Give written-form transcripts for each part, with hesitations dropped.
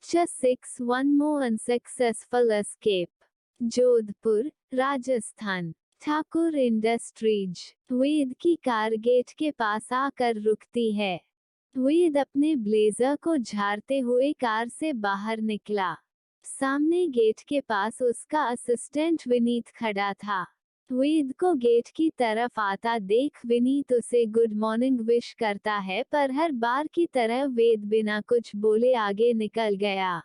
Just 6 one more unsuccessful escape. Jodhpur, Rajasthan. Thakur industries. Ved की car gate के पास आकर रुकती है। वेद अपने ब्लेजर को झाड़ते हुए कार से बाहर निकला। सामने गेट के पास उसका असिस्टेंट विनीत खड़ा था। वेद को गेट की तरफ आता देख विनीत उसे गुड मॉर्निंग विश करता है, पर हर बार की तरह वेद बिना कुछ बोले आगे निकल गया।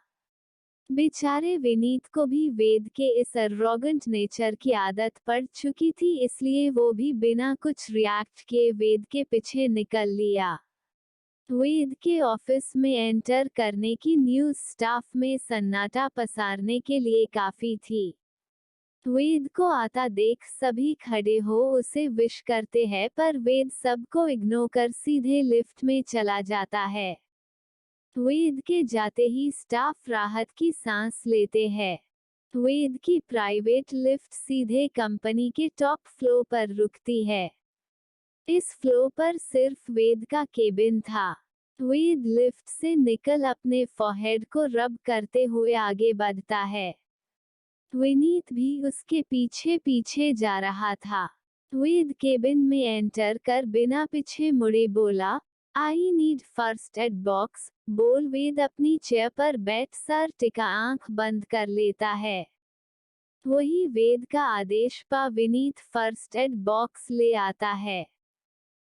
बेचारे विनीत को भी वेद के इस अरोगेंट नेचर की आदत पड़ चुकी थी, इसलिए वो भी बिना कुछ रिएक्ट किए वेद के पीछे निकल लिया। वेद के ऑफिस में एंटर करने की न्यूज़ स्टाफ में सन्नाटा पसारने के लिए काफी थी। वेद को आता देख सभी खड़े हो उसे विश करते हैं, पर वेद सबको इग्नोर कर सीधे लिफ्ट में चला जाता है। वेद के जाते ही स्टाफ राहत की सांस लेते हैं। वेद की प्राइवेट लिफ्ट सीधे कंपनी के टॉप फ्लोर पर रुकती है। इस फ्लोर पर सिर्फ वेद का केबिन था। वेद लिफ्ट से निकल अपने फॉरहेड को रब करते हुए आगे बढ़ता है। विनीत भी उसके पीछे पीछे जा रहा था। वेद केबिन में एंटर कर बिना पीछे मुड़े बोला, I need first aid box. बोल वेद अपनी चेयर पर बैठ सर टिका आंख बंद कर लेता है। वही वेद का आदेश पा विनीत फर्स्ट एड बॉक्स ले आता है।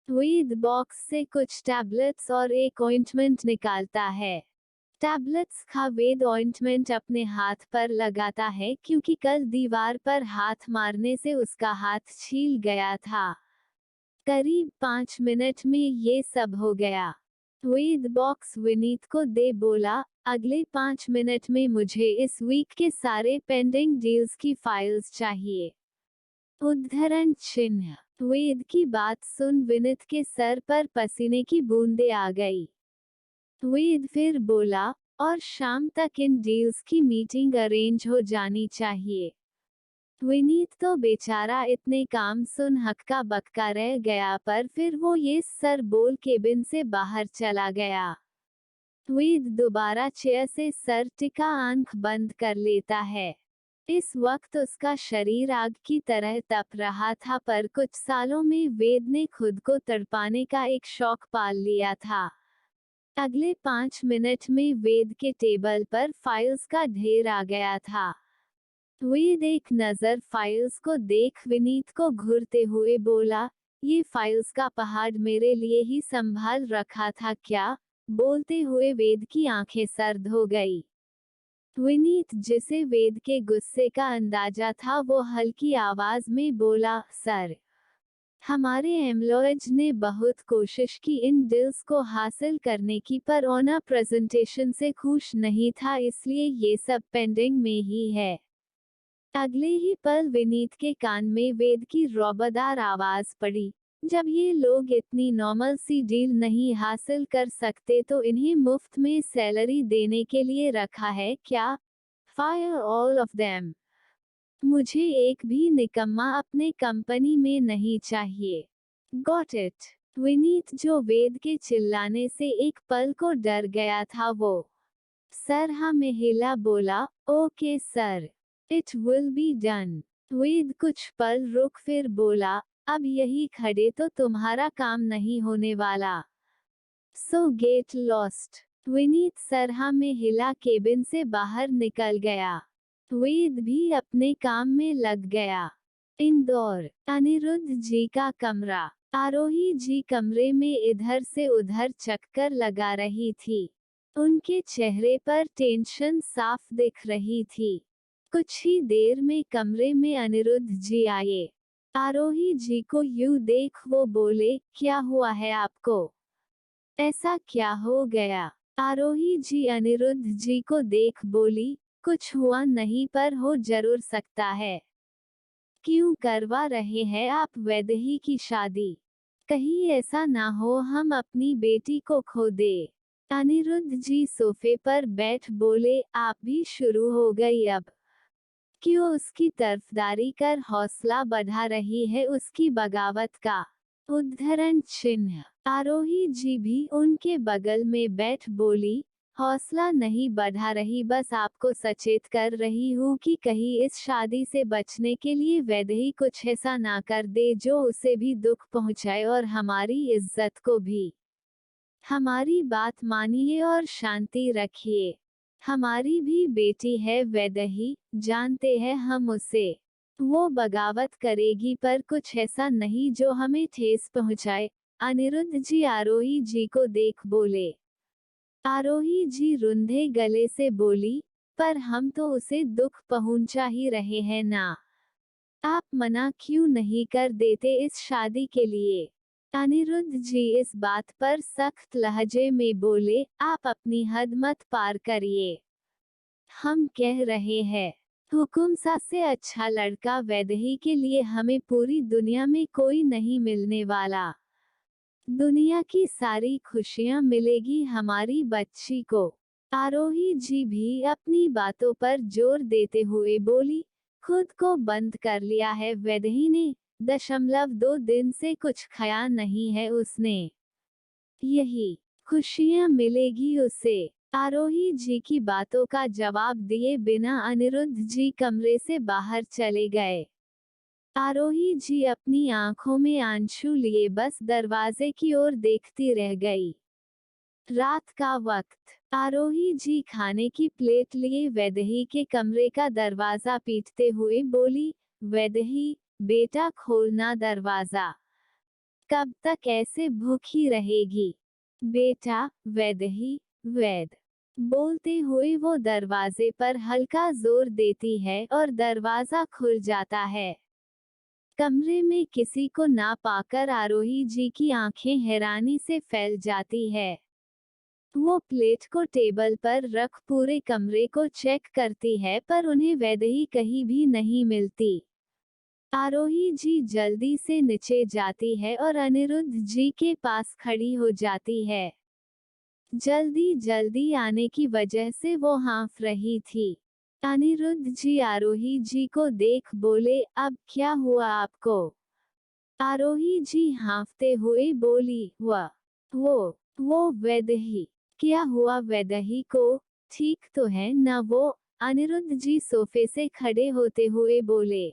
वेद बॉक्स से कुछ टैबलेट्स और एक ऑइंटमेंट निकालता है। टैबलेट्स खा वेद ऑइंटमेंट अपने हाथ पर लगाता है, क्योंकि कल दीवार पर हाथ मारने से उसका हाथ छील गया था। करीब 5 मिनट में ये सब हो गया। वेद बॉक्स विनीत को दे बोला, अगले 5 मिनट में मुझे इस वीक के सारे पेंडिंग डील्स की फाइल्स चाहिए। उद्धरण चिन्ह। वेद की बात सुन विनीत के सर पर पसीने की बूंदें आ गई। वेद फिर बोला, और शाम तक इन डील्स की मीटिंग अरेंज हो जानी चाहिए। विनीत तो बेचारा इतने काम सुन हक्का बक्का रह गया, पर फिर वो ये सर बोल केबिन से बाहर चला गया। वेद दोबारा चेयर से सर टिका आंख बंद कर लेता है। इस वक्त उसका शरीर आग की तरह तप रहा था, पर कुछ सालों में वेद ने खुद को तड़पाने का एक शौक पाल लिया था। अगले 5 मिनट में वेद के टेबल पर फाइल्स का ढेर आ गया था। वेद एक नजर फाइल्स को देख विनीत को घूरते हुए बोला, ये फाइल्स का पहाड़ मेरे लिए ही संभाल रखा था क्या? बोलते हुए वेद की आंखें सर्द हो गई। विनीत, जिसे वेद के गुस्से का अंदाजा था, वो हल्की आवाज में बोला, सर, हमारे एम्प्लॉयज ने बहुत कोशिश की इन डील्स को हासिल करने की, पर ऑनर प्रेजेंटेशन से खुश नहीं था, इसलिए ये सब पेंडिंग में ही है। अगले ही पल विनीत के कान में वेद की रौबदार आवाज पड़ी, जब ये लोग इतनी नॉर्मल सी डील नहीं हासिल कर सकते तो इन्हें मुफ्त में सैलरी देने के लिए रखा है क्या? Fire all of them. मुझे एक भी निकम्मा अपने कंपनी में नहीं चाहिए। Got it. विनीत, जो वेद के चिल्लाने से एक पल को डर गया था, वो सर हाँ में हिला बोला, okay sir, it will be done. Ved कुछ पल रुक फिर बोला, अब यही खड़े तो तुम्हारा काम नहीं होने वाला। सो गेट लॉस्ट। विनीत सरहा में हिला केबिन से बाहर निकल गया। वेद भी अपने काम में लग गया। इंदौर। अनिरुद्ध जी का कमरा। आरोही जी कमरे में इधर से उधर चक्कर लगा रही थी। उनके चेहरे पर टेंशन साफ दिख रही थी। कुछ ही देर में कमरे में अनिरुद्ध जी आए। आरोही जी को यूं देख वो बोले, क्या हुआ है आपको? ऐसा क्या हो गया? आरोही जी अनिरुद्ध जी को देख बोली, कुछ हुआ नहीं, पर हो जरूर सकता है। क्यों करवा रहे हैं आप वैदेही की शादी? कहीं ऐसा ना हो हम अपनी बेटी को खो दे। अनिरुद्ध जी सोफे पर बैठ बोले, आप भी शुरू हो गई अब। क्यों उसकी तरफदारी कर हौसला बढ़ा रही है उसकी बगावत का? उद्धरण चिन्ह। आरोही जी भी उनके बगल में बैठ बोली, हौसला नहीं बढ़ा रही, बस आपको सचेत कर रही हूँ कि कहीं इस शादी से बचने के लिए वैदेही कुछ ऐसा ना कर दे जो उसे भी दुख पहुँचाए और हमारी इज्जत को भी। हमारी बात मानिए और शांति रखिए। हमारी भी बेटी है वैदेही, जानते हैं हम उसे। वो बगावत करेगी पर कुछ ऐसा नहीं जो हमें ठेस पहुँचाए। अनिरुद्ध जी आरोही जी को देख बोले। आरोही जी रुंधे गले से बोली, पर हम तो उसे दुख पहुंचा ही रहे हैं ना। आप मना क्यों नहीं कर देते इस शादी के लिए? अनिरुद्ध जी इस बात पर सख्त लहजे में बोले, आप अपनी हद मत पार करिए। हम कह रहे हैं, हुकुम सा से अच्छा लड़का वैदेही के लिए हमें पूरी दुनिया में कोई नहीं मिलने वाला। दुनिया की सारी खुशियां मिलेगी हमारी बच्ची को। आरोही जी भी अपनी बातों पर जोर देते हुए बोली, खुद को बंद कर लिया है वैदेही ने, 2 दिन से कुछ खाया नहीं है उसने। यही खुशियां मिलेगी उसे। आरोही जी की बातों का जवाब दिए बिना अनिरुद्ध जी कमरे से बाहर चले गए। आरोही जी अपनी आंखों में आंसू लिए बस दरवाजे की ओर देखती रह गई। रात का वक्त। आरोही जी खाने की प्लेट लिए वैदेही के कमरे का दरवाजा पीटते हुए बोली, वैदेही, बेटा खोलना दरवाजा। कब तक ऐसे भूखी रहेगी? बेटा, वैदेही, वैद। बोलते हुए वो दरवाजे पर हल्का जोर देती है और दरवाजा खुल जाता है। कमरे में किसी को ना पाकर आरोही जी की आंखें हैरानी से फैल जाती है। वो प्लेट को टेबल पर रख पूरे कमरे को चेक करती है पर उन्हें वैदेही कहीं भी नहीं मिलती। आरोही जी जल्दी से नीचे जाती है और अनिरुद्ध जी के पास खड़ी हो जाती है। जल्दी जल्दी आने की वजह से वो हाँफ रही थी। अनिरुद्ध जी आरोही जी को देख बोले, अब क्या हुआ आपको? आरोही जी हाँफते हुए बोली, वो वैदेही। क्या हुआ वैदेही को? ठीक तो है ना वो? अनिरुद्ध जी सोफे से खड़े होते हुए बोले।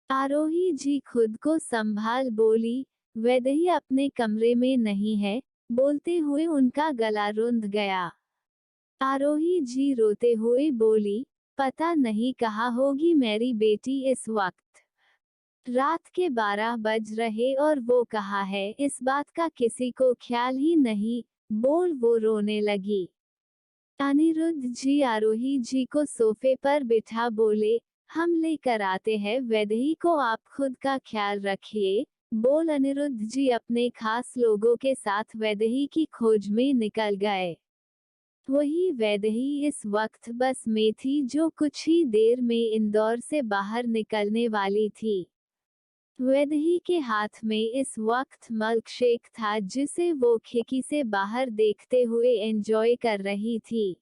आरोही जी खुद को संभाल बोली, वैदेही अपने कमरे में नहीं है। बोलते हुए उनका गला रुंध गया। आरोही जी रोते हुए बोली, पता नहीं कहाँ होगी मेरी बेटी इस वक्त। रात के 12 बज रहे और वो कहाँ है इस बात का किसी को ख्याल ही नहीं। बोल वो रोने लगी। अनिरुद्ध जी आरोही जी को सोफे पर बिठा बोले, हम लेकर आते हैं वैदेही को, आप खुद का ख्याल रखिए। बोल अनिरुद्ध जी अपने खास लोगों के साथ वैदेही की खोज में निकल गए। वही वैदेही इस वक्त बस में थी जो कुछ ही देर में इंदौर से बाहर निकलने वाली थी। वैदेही के हाथ में इस वक्त मिल्क शेक था जिसे वो खिड़की से बाहर देखते हुए एंजॉय कर रही थी।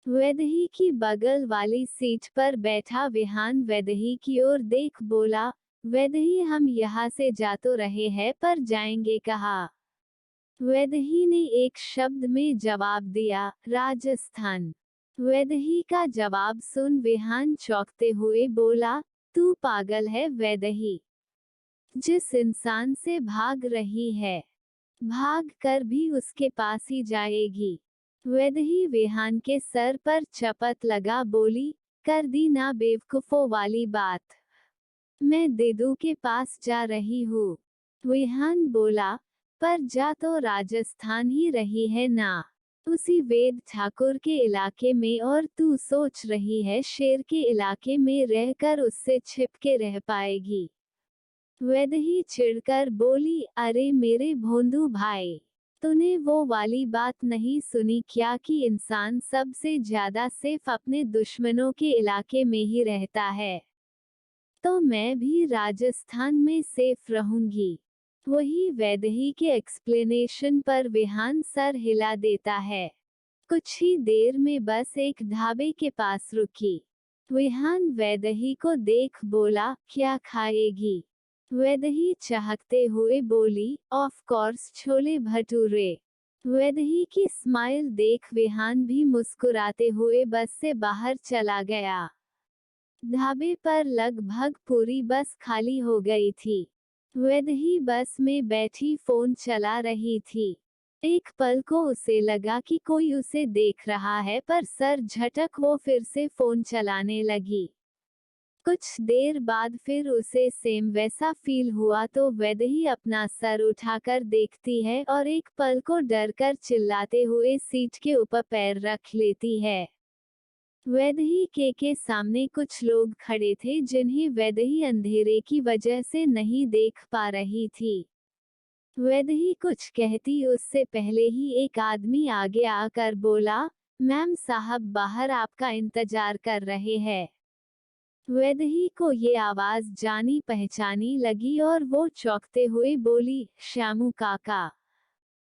वैदेही की बगल वाली सीट पर बैठा विहान वैदेही की ओर देख बोला, वैदेही हम यहाँ से जा तो रहे हैं पर जाएंगे कहाँ? वैदेही ने एक शब्द में जवाब दिया, राजस्थान। वैदेही का जवाब सुन विहान चौंकते हुए बोला, तू पागल है वैदेही? जिस इंसान से भाग रही है, भाग कर भी उसके पास ही जाएगी। वैदेही विहान के सर पर चपत लगा बोली, कर दी ना बेवकूफों वाली बात। मैं देदू के पास जा रही हूँ। विहान बोला, पर जा तो राजस्थान ही रही है ना, उसी वेद ठाकुर के इलाके में, और तू सोच रही है शेर के इलाके में रहकर उससे छिप के रह पाएगी। वैदेही चिढ़कर बोली, अरे मेरे भोंदू भाई, तूने वो वाली बात नहीं सुनी क्या कि इंसान सबसे ज्यादा सिर्फ अपने दुश्मनों के इलाके में ही रहता है? तो मैं भी राजस्थान में सेफ रहूंगी। वही वैदेही के एक्सप्लेनेशन पर विहान सर हिला देता है। कुछ ही देर में बस एक ढाबे के पास रुकी। विहान वैदेही को देख बोला, क्या खाएगी? वैदेही चहकते हुए बोली, ऑफ कोर्स छोले भटूरे। वैदेही की स्माइल देख विहान भी मुस्कुराते हुए बस से बाहर चला गया। ढाबे पर लगभग पूरी बस खाली हो गई थी। वैदेही बस में बैठी फोन चला रही थी। एक पल को उसे लगा कि कोई उसे देख रहा है, पर सर झटक वो फिर से फोन चलाने लगी। कुछ देर बाद फिर उसे सेम वैसा फील हुआ तो वैदेही अपना सर उठाकर देखती है और एक पल को डरकर चिल्लाते हुए सीट के ऊपर पैर रख लेती है। वैदेही के सामने कुछ लोग खड़े थे जिन्हें वैदेही अंधेरे की वजह से नहीं देख पा रही थी। वैदेही कुछ कहती उससे पहले ही एक आदमी आगे आकर बोला, मैम साहब बाहर आपका इंतजार कर रहे हैं। वैदेही को ये आवाज जानी पहचानी लगी और वो चौंकते हुए बोली, श्यामू काका।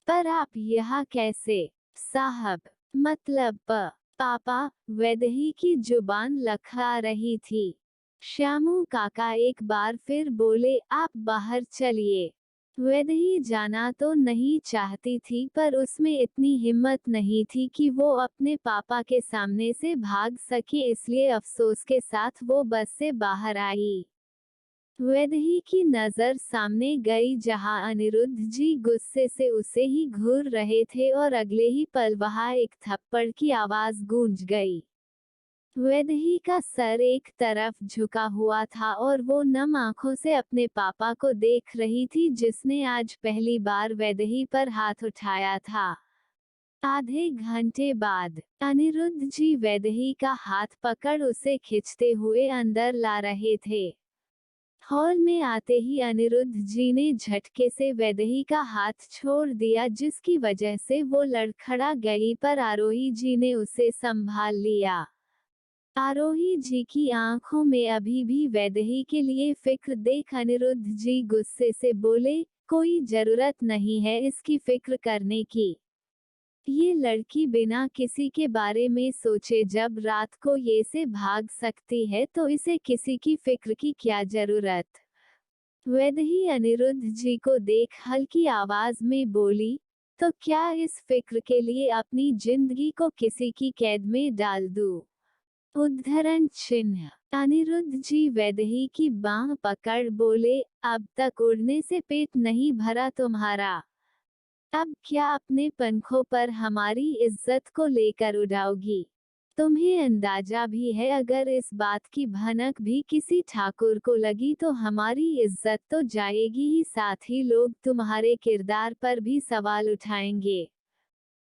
पर आप यहाँ कैसे? साहब मतलब पापा। वैदेही की जुबान लखा रही थी। श्यामू काका एक बार फिर बोले, आप बाहर चलिए। वैदेही जाना तो नहीं चाहती थी, पर उसमें इतनी हिम्मत नहीं थी कि वो अपने पापा के सामने से भाग सके, इसलिए अफसोस के साथ वो बस से बाहर आई। वैदेही की नजर सामने गई जहां अनिरुद्ध जी गुस्से से उसे ही घूर रहे थे और अगले ही पल वहां एक थप्पड़ की आवाज गूंज गई। वैदेही का सर एक तरफ झुका हुआ था और वो नम आंखों से अपने पापा को देख रही थी जिसने आज पहली बार वैदेही पर हाथ उठाया था। आधे घंटे बाद अनिरुद्ध जी वैदेही का हाथ पकड़ उसे खींचते हुए अंदर ला रहे थे। हॉल में आते ही अनिरुद्ध जी ने झटके से वैदेही का हाथ छोड़ दिया, जिसकी वजह से वो लड़खड़ा गई, पर आरोही जी ने उसे संभाल लिया। आरोही जी की आंखों में अभी भी वैदेही के लिए फिक्र देख अनिरुद्ध जी गुस्से से बोले, कोई जरूरत नहीं है इसकी फिक्र करने की। ये लड़की बिना किसी के बारे में सोचे जब रात को ये से भाग सकती है, तो इसे किसी की फिक्र की क्या जरूरत। वैदेही अनिरुद्ध जी को देख हल्की आवाज में बोली, तो क्या इस फिक्र के लिए अपनी जिंदगी को किसी की कैद में डाल दूं? उद्धरण चिन्ह। अनिरुद्ध जी वैदेही की बांह पकड़ बोले, अब तक उड़ने से पेट नहीं भरा तुम्हारा। अब क्या अपने पंखों पर हमारी इज्जत को लेकर उड़ाओगी? तुम्हें अंदाजा भी है अगर इस बात की भनक भी किसी ठाकुर को लगी तो हमारी इज्जत तो जाएगी ही, साथ ही लोग तुम्हारे किरदार पर भी सवाल उठाएंगे।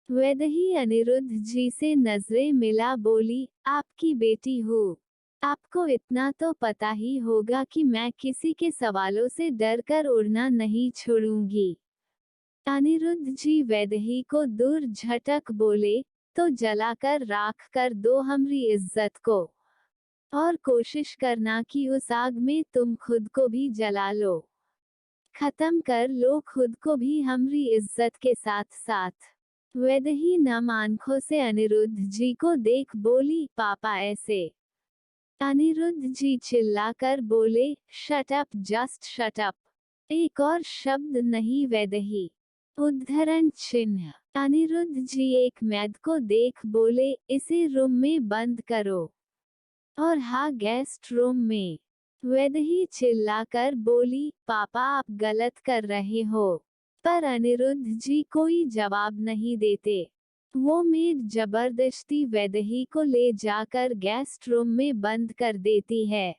वैदेही अनिरुद्ध जी से नजरें मिला बोली, आपकी बेटी हूँ। आपको इतना तो पता ही होगा कि मैं किसी के सवालों से डरकर उड़ना नहीं छोड़ूंगी। अनिरुद्ध जी वैदेही को दूर झटक बोले, तो जलाकर राख कर दो हमारी इज्जत को, और कोशिश करना कि उस आग में तुम खुद को भी जला लो। खत्म कर लो खुद को भी हमारी इज्जत के साथ साथ। वैदेही नम आंखों से अनिरुद्ध जी को देख बोली, पापा ऐसे। अनिरुद्ध जी चिल्लाकर बोले, shut up, just shut up. एक और शब्द नहीं। वैदेही। उद्धरण चिन्ह। अनिरुद्ध जी एक मैद को देख बोले, इसे रूम में बंद करो। और हाँ, गेस्ट रूम में। वैदेही चिल्लाकर बोली, पापा आप गलत कर रहे हो। पर अनिरुद्ध जी कोई जवाब नहीं देते। वो मेड जबरदस्ती वैदेही को ले जाकर गेस्ट रूम में बंद कर देती है।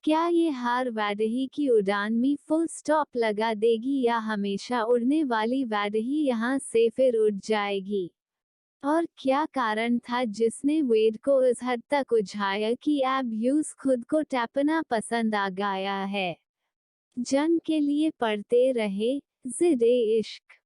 क्या ये हार वैदेही की उड़ान में फुल स्टॉप लगा देगी या हमेशा उड़ने वाली वैदेही यहाँ से फिर उड़ जाएगी? और क्या कारण था जिसने वेद को इस हद तक उलझाया कि अब यूज खुद को टैपना पसंद आ गया है? जन्म के लिए पढ़ते रहे, ज़िद-ए-इश्क।